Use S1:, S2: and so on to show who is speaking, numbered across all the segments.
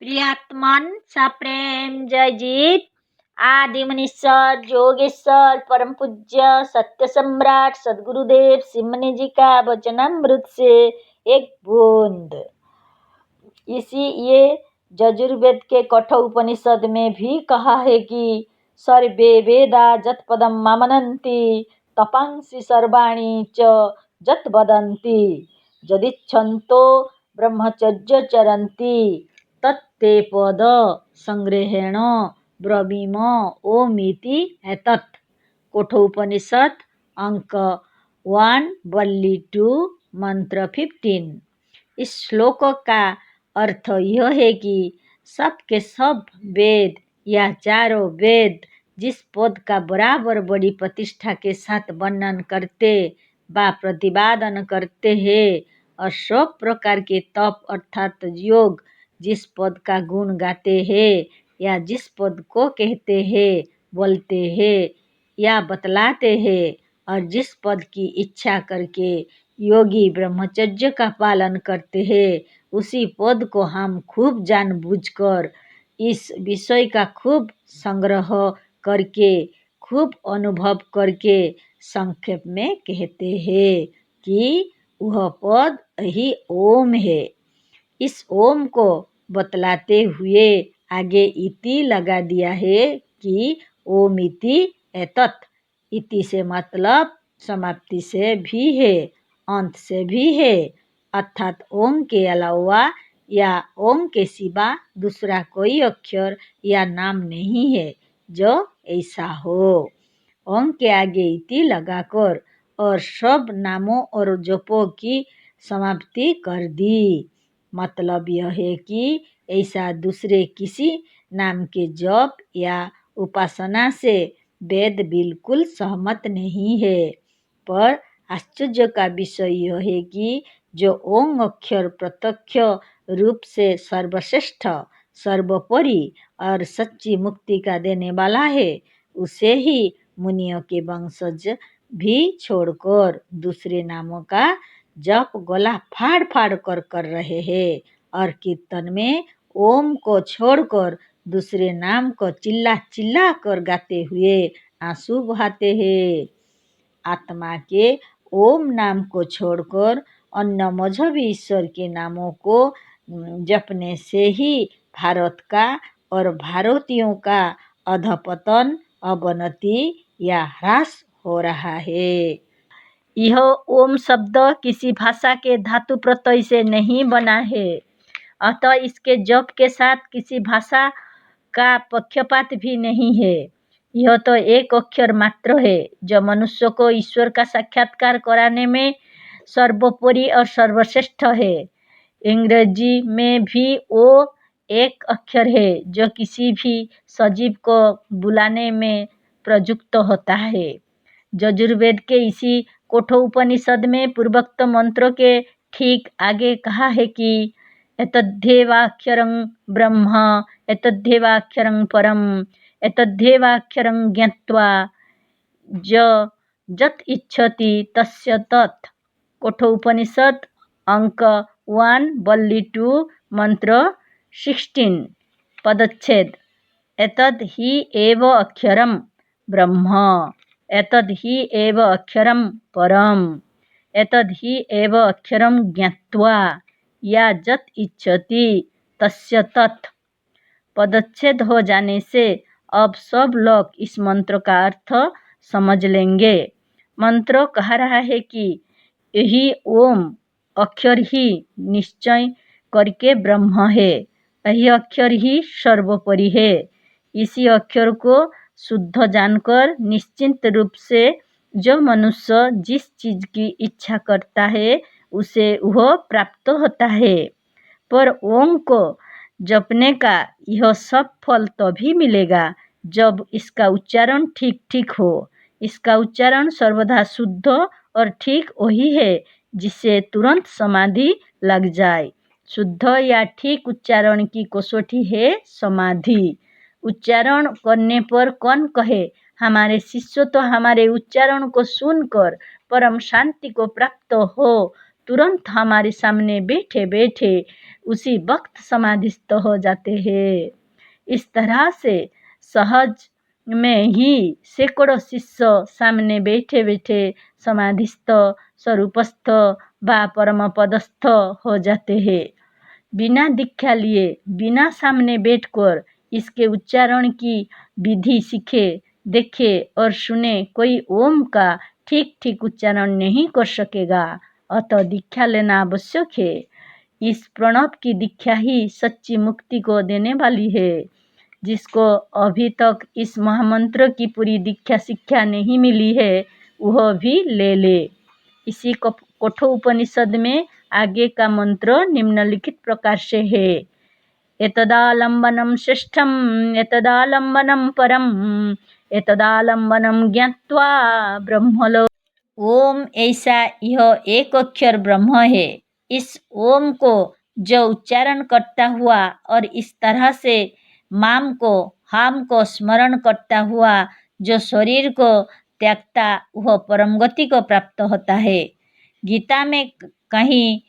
S1: प्रियात्मन सप्रेम जयजीत आदि मनीश्वर जोगेश्वर परम पूज्य सत्य सम्राट सदगुरुदेव सिमनी जी का वचनामृत से एक बूंद। इसी ये यजुर्वेद के कठ उपनिषद में भी कहा है कि सर्वे वेदा जत पदम मामनन्ति तपांसि सर्वाणि च जत वदन्ति यदिच्छन्तो ब्रह्मचर्य चरन्ति तत्ते पद संग्रहेण ब्रवीम ओमिति एतत्। कठोपनिषद अंक 1 वल्ली 2 मंत्र 15। इस श्लोक का अर्थ यह है कि सब के सब वेद या चारों वेद जिस पद का बराबर बड़ी प्रतिष्ठा के साथ वर्णन करते व प्रतिपादन करते हैं और सब प्रकार के तप अर्थात योग जिस पद का गुण गाते हैं या जिस पद को कहते हैं बोलते हैं या बतलाते हैं और जिस पद की इच्छा करके योगी ब्रह्मचर्य का पालन करते हैं उसी पद को हम खूब जानबूझकर इस विषय का खूब संग्रह करके खूब अनुभव करके संक्षेप में कहते हैं कि वह पद ही ओम है। इस ओम को बतलाते हुए आगे इति लगा दिया है कि ओम इति एतत्। इति से मतलब समाप्ति से भी है, अंत से भी है, अर्थात ओम के अलावा या ओम के सिवा दूसरा कोई अक्षर या नाम नहीं है जो ऐसा हो। ओम के आगे इति लगाकर और सब नामों और जपों की समाप्ति कर दी। मतलब यह है कि ऐसा दूसरे किसी नाम के जप या उपासना से वेद बिल्कुल सहमत नहीं है। पर आश्चर्य का विषय यह है कि जो ओम अक्षर प्रत्यक्ष रूप से सर्वश्रेष्ठ सर्वोपरि और सच्ची मुक्ति का देने वाला है उसे ही मुनियों के वंशज भी छोड़कर दूसरे नामों का जप गला फाड़ फाड़ कर रहे हैं और कीर्तन में ओम को छोड़कर दूसरे नाम को चिल्ला चिल्ला कर गाते हुए आंसू बहाते हैं। आत्मा के ओम नाम को छोड़कर अन्य मजहबी ईश्वर के नामों को जपने से ही भारत का और भारतीयों का अधपतन अवनति या ह्रास हो रहा है। यह ओम शब्द किसी भाषा के धातु प्रत्यय से नहीं बना है, अतः इसके जप के साथ किसी भाषा का पक्षपात भी नहीं है। यह तो एक अक्षर मात्र है जो मनुष्य को ईश्वर का साक्षात्कार कराने में सर्वोपरि और सर्वश्रेष्ठ है। अंग्रेजी में भी वो एक अक्षर है जो किसी भी सजीव को बुलाने में प्रयुक्त होता है। यजुर्वेद के इसी कठोपनिषद में पूर्वोक्त मंत्रों के ठीक आगे कहा है कि एतद्धेवाक्षरं ब्रह्म एतद्धेवाक्षरं परम एतद्धेवाक्षरं ज्ञात्वा जत इच्छति तस्य तत्। कठोपनिषद अंक 1 वल्ली 2 मंत्र 16 पदच्छेद एतद् हि एव अक्षरं ब्रह्म एतद् हि एव अक्षरं परम एतद् हि एव अक्षरं ज्ञात्वा या जत इच्छति तस्य तत्। पदच्छेद हो जाने से अब सब लोग इस मंत्र का अर्थ समझ लेंगे। मंत्र कह रहा है कि यही ओम अक्षर ही निश्चय करके ब्रह्म है, यही अक्षर ही सर्वोपरि है। इसी अक्षर को शुद्ध जानकर निश्चिंत रूप से जो मनुष्य जिस चीज की इच्छा करता है उसे वह प्राप्त होता है। पर ओम को जपने का यह सब फल तभी मिलेगा जब इसका उच्चारण ठीक ठीक हो। इसका उच्चारण सर्वदा शुद्ध और ठीक वही है जिससे तुरंत समाधि लग जाए। शुद्ध या ठीक उच्चारण की कसौटी है समाधि। उच्चारण करने पर कौन कहे हमारे शिष्य तो हमारे उच्चारण को सुनकर परम शांति को प्राप्त हो तुरंत हमारे सामने बैठे बैठे उसी वक्त समाधिस्थ हो जाते हैं। इस तरह से सहज में ही सैकड़ों शिष्य सामने बैठे बैठे समाधिस्थ, स्वरूपस्थ व परम पदस्थ हो जाते हैं। बिना दीक्षा लिए, बिना सामने बैठकर इसके उच्चारण की विधि सीखे, देखे और सुने कोई ओम का ठीक ठीक उच्चारण नहीं कर सकेगा। अतः दीक्षा लेना आवश्यक है। इस प्रणव की दीक्षा ही सच्ची मुक्ति को देने वाली है। जिसको अभी तक इस महामंत्र की पूरी दीक्षा शिक्षा नहीं मिली है, वह भी ले ले। इसी कठोपनिषद में आगे का मंत्र निम्नलिखित प्रकार से है। एतदालम्बनं श्रेष्ठं एतदालम्बनं परं एतदालम्बनं ज्ञात्वा ब्रह्मलोक। ओम ऐसा यह एक अक्षर ब्रह्म है। इस ओम को जो उच्चारण करता हुआ और इस तरह से माम को, हम को स्मरण करता हुआ जो शरीर को त्यागता, वह परम गति को प्राप्त होता है। गीता में कहीं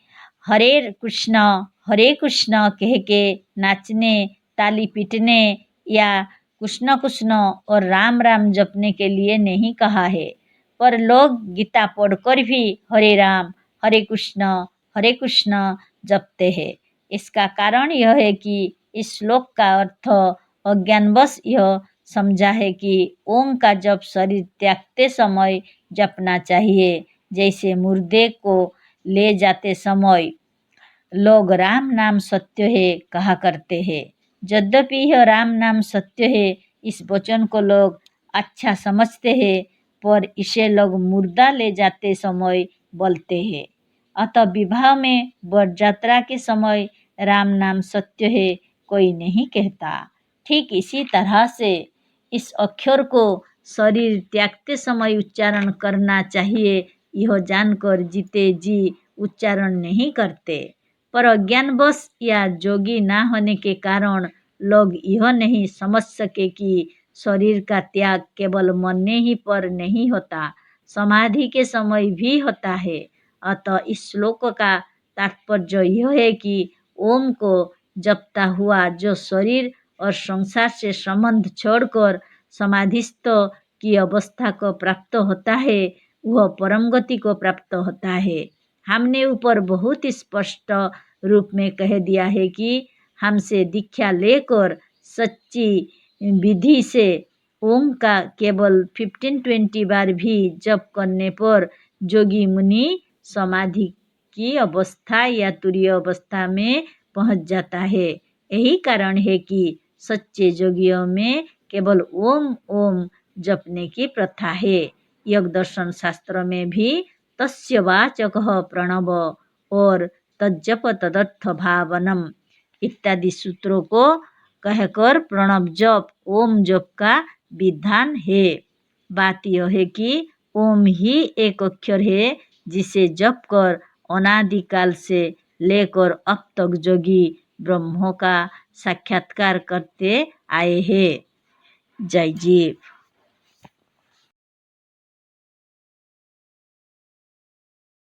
S1: हरे कृष्ण कह के नाचने, ताली पीटने या कृष्ण और राम राम जपने के लिए नहीं कहा है, पर लोग गीता पढ़कर भी हरे कृष्ण जपते हैं। इसका कारण यह है कि इस श्लोक का अर्थ अज्ञानवश यह समझा है कि ओम का जप शरीर त्यागते समय जपना चाहिए। जैसे मुर्दे को ले जाते समय लोग राम नाम सत्य है कहा करते हैं। यद्यपि यह राम नाम सत्य है, इस वचन को लोग अच्छा समझते हैं, पर इसे लोग मुर्दा ले जाते समय बोलते हैं। अतः विवाह में बरयात्रा के समय राम नाम सत्य है कोई नहीं कहता। ठीक इसी तरह से इस अक्षर को शरीर त्यागते समय उच्चारण करना चाहिए, यह जानकर जीते जी उच्चारण नहीं करते। पर अज्ञानवश या जोगी ना होने के कारण लोग यह नहीं समझ सके कि शरीर का त्याग केवल मरने ही पर नहीं होता, समाधि के समय भी होता है। अतः इस श्लोक का तात्पर्य यह है कि ओम को जपता हुआ जो शरीर और संसार से संबंध छोड़कर समाधिस्थ की अवस्था को प्राप्त होता है, वह परम गति को प्राप्त होता है। हमने ऊपर बहुत स्पष्ट रूप में कह दिया है कि हमसे दीक्षा लेकर सच्ची विधि से ओम का केवल 15-20 बार भी जप करने पर जोगी मुनि समाधि की अवस्था या तुरीय अवस्था में पहुंच जाता है। यही कारण है कि सच्चे जोगियों में केवल ओम ओम जपने की प्रथा है। योग दर्शन शास्त्र में भी तस्य वाचकः प्रणव और तज्जप तदर्थ भावनम इत्यादि सूत्रों को कहकर प्रणव जप, ओम जप का विधान है। बात यह है कि ओम ही एक अक्षर है जिसे जप कर अनादिकाल से लेकर अब तक जोगी ब्रह्मों का साक्षात्कार करते आए हैं। जय जीव।